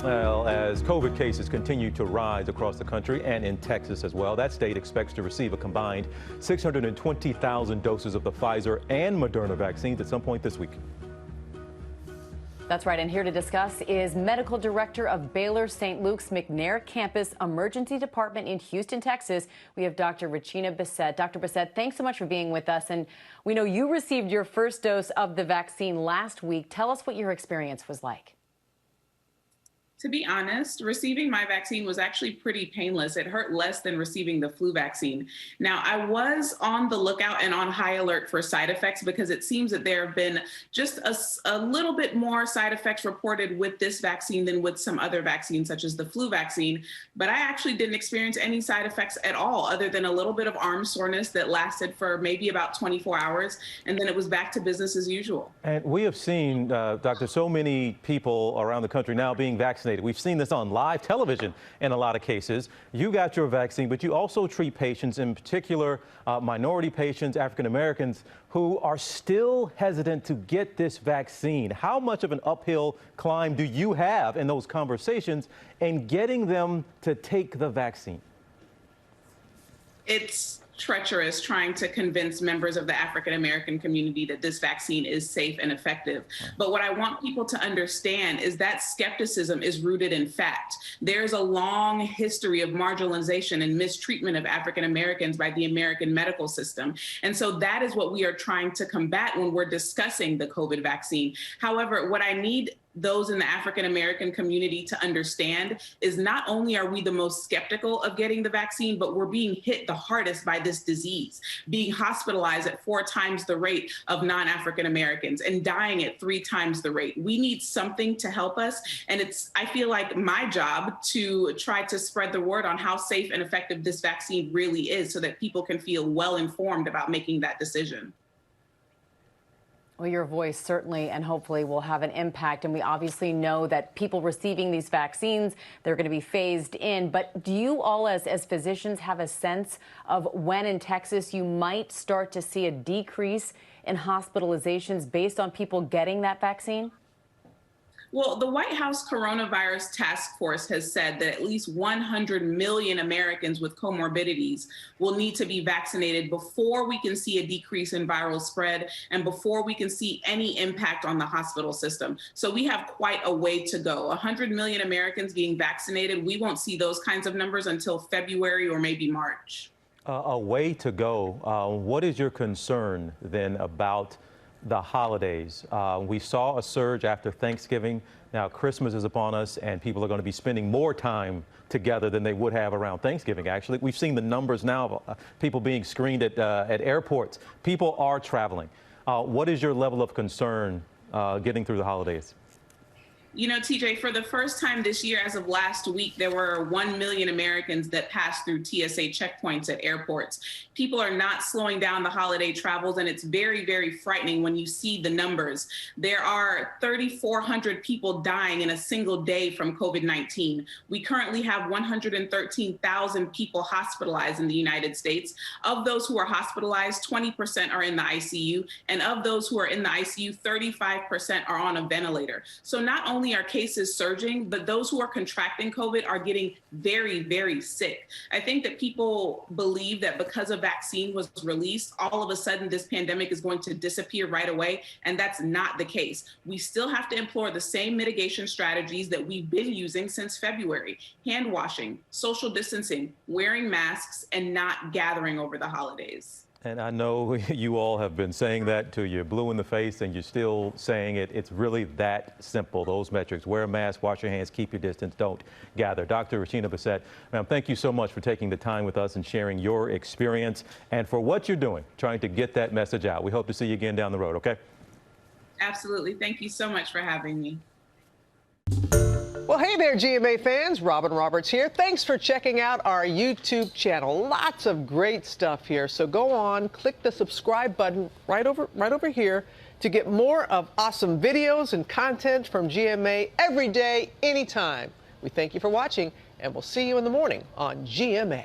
Well, as COVID cases continue to rise across the country and in Texas as well, that state expects to receive a combined 620,000 doses of the Pfizer and Moderna vaccines at some point this week. That's right, and here to discuss is Medical Director of Baylor St. Luke's McNair Campus Emergency Department in Houston, Texas. We have Dr. Richina Bicett. Dr. Bicett, thanks so much for being with us. And we know you received your first dose of the vaccine last week. Tell us what your experience was like. To be honest, receiving my vaccine was actually pretty painless. It hurt less than receiving the flu vaccine. Now, I was on the lookout and on high alert for side effects because it seems that there have been just a little bit more side effects reported with this vaccine than with some other vaccines, such as the flu vaccine. But I actually didn't experience any side effects at all, other than a little bit of arm soreness that lasted for maybe about 24 hours, and then it was back to business as usual. And we have seen, Doctor, so many people around the country now being vaccinated. We've seen this on live television in a lot of cases. You got your vaccine, but you also treat patients, in particular minority patients, African Americans, who are still hesitant to get this vaccine. How much of an uphill climb do you have in those conversations and getting them to take the vaccine? It's treacherous trying to convince members of the African American community that this vaccine is safe and effective. But what I want people to understand is that skepticism is rooted in fact. There's a long history of marginalization and mistreatment of African Americans by the American medical system. And so that is what we are trying to combat when we're discussing the COVID vaccine. However, what I need those in the African American community to understand is not only are we the most skeptical of getting the vaccine, but we're being hit the hardest by this disease, being hospitalized at 4 times the rate of non-African Americans and dying at 3 times the rate. We need something to help us. And I feel like my job to try to spread the word on how safe and effective this vaccine really is so that people can feel well informed about making that decision. Well, your voice certainly and hopefully will have an impact. And we obviously know that people receiving these vaccines, they're going to be phased in. But do you all as physicians have a sense of when in Texas you might start to see a decrease in hospitalizations based on people getting that vaccine? Well, the White House Coronavirus Task Force has said that at least 100 million Americans with comorbidities will need to be vaccinated before we can see a decrease in viral spread and before we can see any impact on the hospital system. So we have quite a way to go. 100 million Americans being vaccinated, we won't see those kinds of numbers until February or maybe March. A way to go. What is your concern then about the holidays? We saw a surge after Thanksgiving. Now Christmas is upon us and people are going to be spending more time together than they would have around Thanksgiving. Actually, we've seen the numbers now of people being screened at airports. People are traveling. What is your level of concern getting through the holidays? You know, TJ, for the first time this year, as of last week, there were 1 million Americans that passed through TSA checkpoints at airports. People are not slowing down the holiday travels, and it's very, very frightening when you see the numbers. There are 3,400 people dying in a single day from COVID-19. We currently have 113,000 people hospitalized in the United States. Of those who are hospitalized, 20% are in the ICU, and of those who are in the ICU, 35% are on a ventilator. So not only are cases surging, but those who are contracting COVID are getting very, very sick. I think that people believe that because a vaccine was released, all of a sudden this pandemic is going to disappear right away, and that's not the case. We still have to employ the same mitigation strategies that we've been using since February: hand washing, social distancing, wearing masks, and not gathering over the holidays. And I know you all have been saying that till you're blue in the face and you're still saying it. It's really that simple, those metrics. Wear a mask, wash your hands, keep your distance, don't gather. Dr. Richina Bicett, ma'am, thank you so much for taking the time with us and sharing your experience and for what you're doing, trying to get that message out. We hope to see you again down the road, okay? Absolutely. Thank you so much for having me. Well, hey there, GMA fans. Robin Roberts here. Thanks for checking out our YouTube channel. Lots of great stuff here. So go on, click the subscribe button right over here to get more of awesome videos and content from GMA every day, anytime. We thank you for watching, and we'll see you in the morning on GMA.